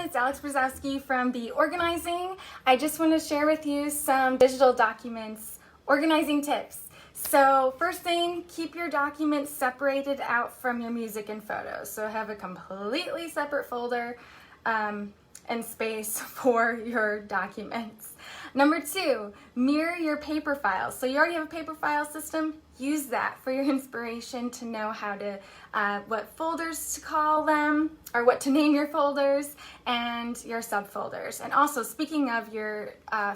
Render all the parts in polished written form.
it's Alex Brzezowski from Be Organizing. I just want to share with you some digital documents organizing tips. So first thing, keep your documents separated out from your music and photos. So have a completely separate folder and space for your documents. Number two, mirror your paper files. So you already have a paper file system, use that for your inspiration to know how to, what folders to call them, or what to name your folders and your subfolders. And also, speaking of your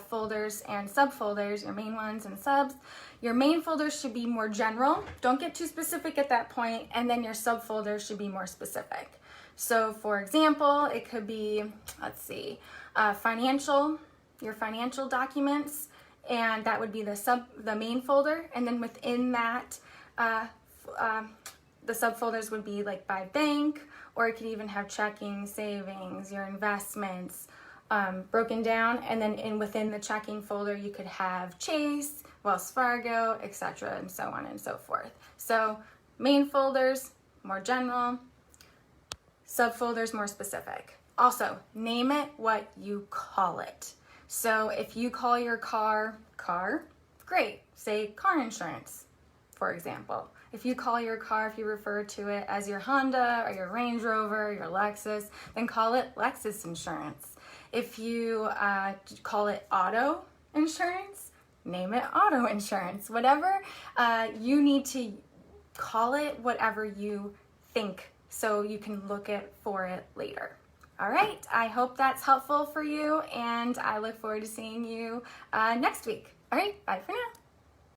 folders and subfolders, your main ones and subs, your main folders should be more general. Don't get too specific at that point, and then your subfolders should be more specific. So for example, it could be, let's see, your financial documents, and that would be the main folder, and then within that, the subfolders would be like by bank, or it could even have checking, savings, your investments, broken down, and then within the checking folder you could have Chase, Wells Fargo, etc., and so on and so forth. So main folders, more general, subfolders, more specific. Also, name it what you call it. So if you call your car, great, say car insurance, for example. If you call your car, if you refer to it as your Honda or your Range Rover, your Lexus, then call it Lexus insurance. If you call it auto insurance, name it auto insurance. Whatever, you need to call it whatever you think so you can look for it later. All right, I hope that's helpful for you, and I look forward to seeing you next week. All right, bye for now.